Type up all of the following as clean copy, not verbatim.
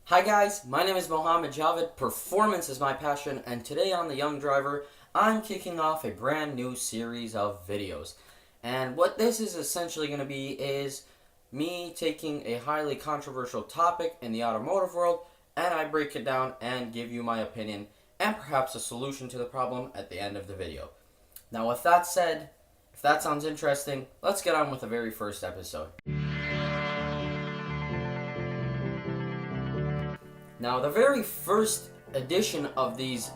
Hi guys, my name is Mohammad Javid, performance is my passion, and today on The Young Driver, I'm kicking off a brand new series of videos. And what this is essentially going to be is me taking a highly controversial topic in the automotive world, and I break it down and give you my opinion, and perhaps a solution to the problem at the end of the video. Now with that said, if that sounds interesting, let's get on with the very first episode. Now, the very first edition of these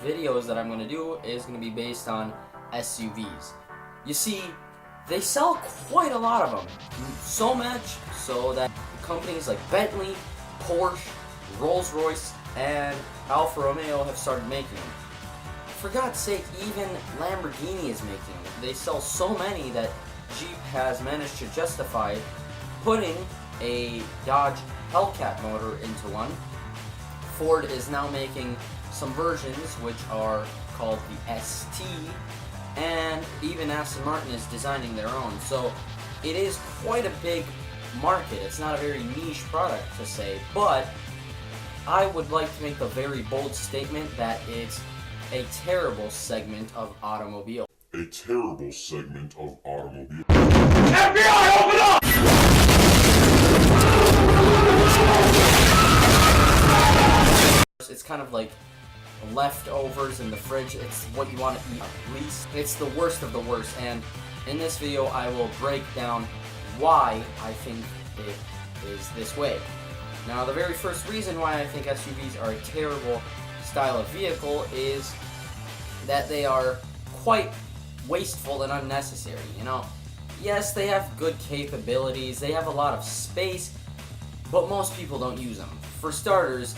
videos that I'm going to do is going to be based on SUVs. You see, they sell quite a lot of them. So much so that companies like Bentley, Porsche, Rolls-Royce, and Alfa Romeo have started making them. For God's sake, even Lamborghini is making them. They sell so many that Jeep has managed to justify putting a Dodge Hellcat motor into one. Ford is now making some versions which are called the ST, and even Aston Martin is designing their own. So it is quite a big market. It's not a very niche product to say, but I would like to make the very bold statement that it's a terrible segment of automobile. A terrible segment of automobile. FBI, open up! It's kind of like leftovers in the fridge. It's what you want to eat least. It's the worst of the worst, and in this video I will break down why I think it is this way. Now, the very first reason why I think SUVs are a terrible style of vehicle is that they are quite wasteful and unnecessary. Yes, they have good capabilities, they have a lot of space, but most people don't use them. For starters,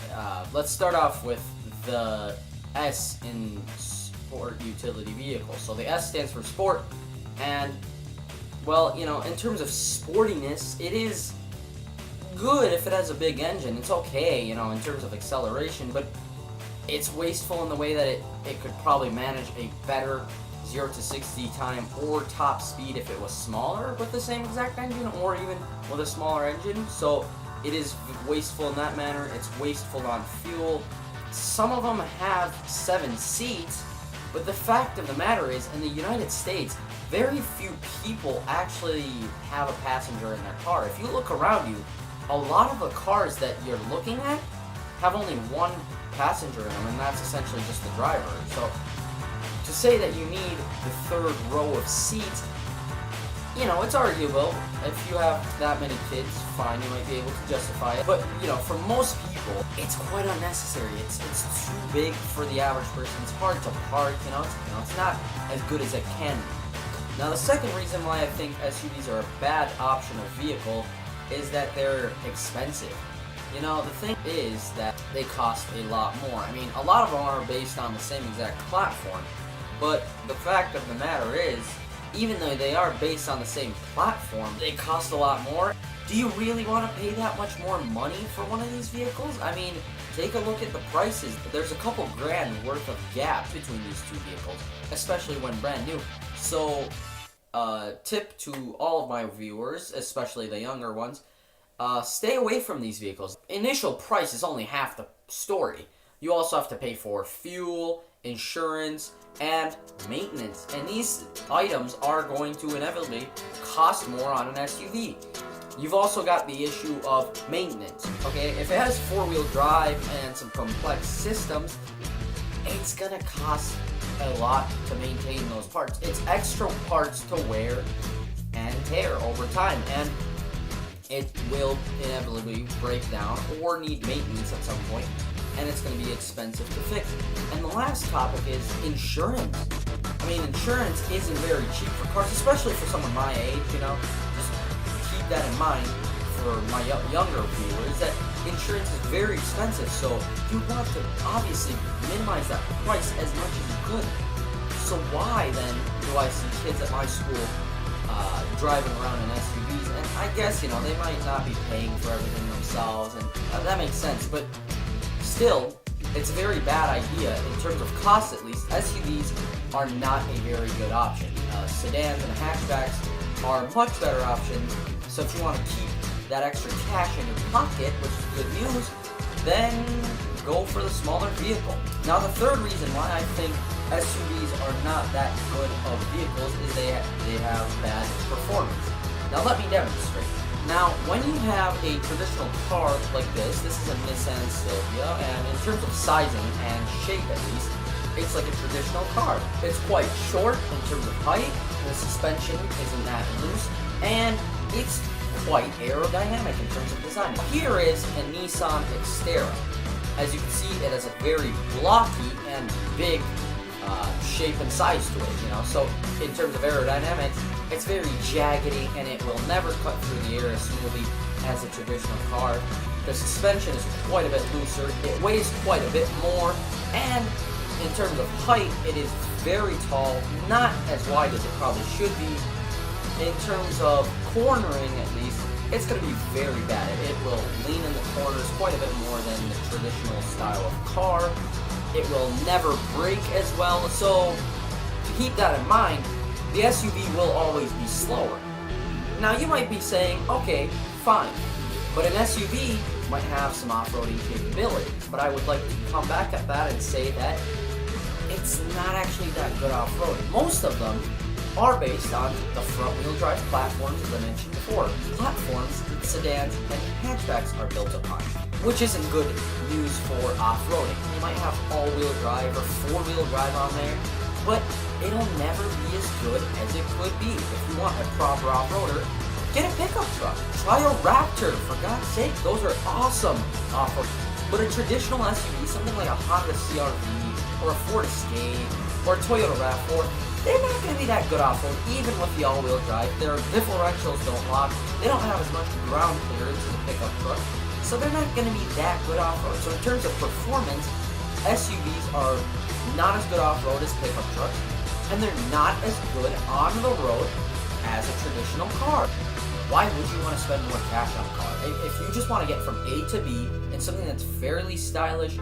let's start off with the S in sport utility vehicle. So the S stands for sport, and well, in terms of sportiness, it is good if it has a big engine. It's okay, in terms of acceleration, but it's wasteful in the way that it could probably manage a better 0 to 60 time or top speed if it was smaller with the same exact engine, or even with a smaller engine. So it is wasteful in that manner. It's wasteful on fuel. Some of them have 7 seats, but the fact of the matter is, in the United States, very few people actually have a passenger in their car. If you look around you, a lot of the cars that you're looking at have only one passenger in them, and that's essentially just the driver. So to say that you need the third row of seats, it's arguable. If you have that many kids, fine, you might be able to justify it. But, for most people, it's quite unnecessary. It's too big for the average person. It's hard to park, it's not as good as it can be. Now, the second reason why I think SUVs are a bad option of vehicle is that they're expensive. The thing is that they cost a lot more. I mean, a lot of them are based on the same exact platform, but the fact of the matter is, even though they are based on the same platform, they cost a lot more. Do you really want to pay that much more money for one of these vehicles? I mean, take a look at the prices. There's a couple grand worth of gap between these two vehicles, especially when brand new. So, tip to all of my viewers, especially the younger ones, stay away from these vehicles. Initial price is only half the story. You also have to pay for fuel, insurance, and maintenance. And these items are going to inevitably cost more on an SUV. You've also got the issue of maintenance. Okay, if it has four-wheel drive and some complex systems, it's gonna cost a lot to maintain those parts. It's extra parts to wear and tear over time, and it will inevitably break down or need maintenance at some point, and it's going to be expensive to fix. And the last topic is insurance. I mean, insurance isn't very cheap for cars, especially for someone my age, Just keep that in mind for my younger viewers, that insurance is very expensive, so you want to obviously minimize that price as much as you could. So why then do I see kids at my school driving around in SUVs? And I guess, they might not be paying for everything themselves, and that makes sense, but still, it's a very bad idea. In terms of cost, at least, SUVs are not a very good option. Sedans and hatchbacks are much better options, so if you want to keep that extra cash in your pocket, which is good news, then go for the smaller vehicle. Now the third reason why I think SUVs are not that good of vehicles is they have bad performance. Now let me demonstrate. Now when you have a traditional car like this is a Nissan Silvia, and in terms of sizing and shape at least, it's like a traditional car. It's quite short in terms of height, the suspension isn't that loose, and it's quite aerodynamic in terms of design. Here is a Nissan Xterra. As you can see, it has a very blocky and big shape and size to it, you know. So in terms of aerodynamics, it's very jaggedy and it will never cut through the air as smoothly as a traditional car. The suspension is quite a bit looser, it weighs quite a bit more, and in terms of height, it is very tall, not as wide as it probably should be. In terms of cornering, at least, it's going to be very bad. It will lean in the corners quite a bit more than the traditional style of car. It will never brake as well, so to keep that in mind, the SUV will always be slower. Now you might be saying, okay, fine, but an SUV might have some off-roading capabilities, but I would like to come back at that and say that it's not actually that good off-roading. Most of them are based on the front-wheel drive platforms, as I mentioned before. Platforms, sedans, and hatchbacks are built upon, which isn't good news for off-roading. You might have all-wheel drive or four-wheel drive on there, but it'll never be as good as it could be. If you want a proper off-roader, get a pickup truck. Try a Raptor, for God's sake. Those are awesome off-road. But a traditional SUV, something like a Honda CR-V, or a Ford Escape, or a Toyota RAV4, they're not going to be that good off-road, even with the all-wheel drive. Their differentials don't lock. They don't have as much ground clearance as a pickup truck, so they're not going to be that good off-road. So in terms of performance, SUVs are not as good off-road as pickup trucks, and they're not as good on the road as a traditional car. Why would you want to spend more cash on a car? If you just want to get from A to B in something that's fairly stylish,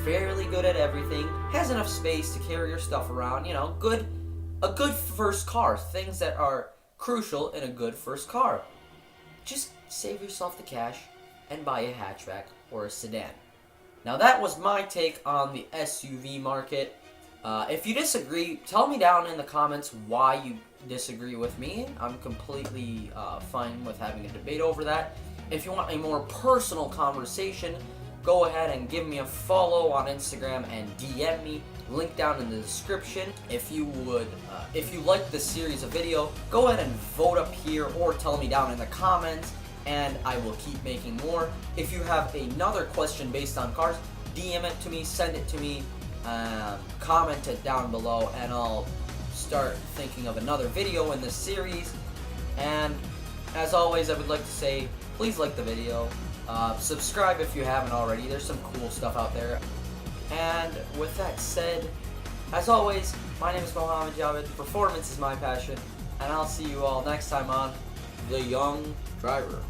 fairly good at everything, has enough space to carry your stuff around, you know, a good first car, things that are crucial in a good first car. Just save yourself the cash and buy a hatchback or a sedan. Now that was my take on the SUV market. If you disagree, tell me down in the comments why you disagree with me. I'm completely fine with having a debate over that. If you want a more personal conversation, go ahead and give me a follow on Instagram and DM me. Link down in the description. If you like this series of video, go ahead and vote up here or tell me down in the comments, and I will keep making more. If you have another question based on cars, DM it to me, send it to me, comment it down below, and I'll start thinking of another video in this series. And as always, I would like to say, please like the video, subscribe if you haven't already. There's some cool stuff out there. And with that said, as always, my name is Mohammad Javid, performance is my passion, and I'll see you all next time on The Young Driver.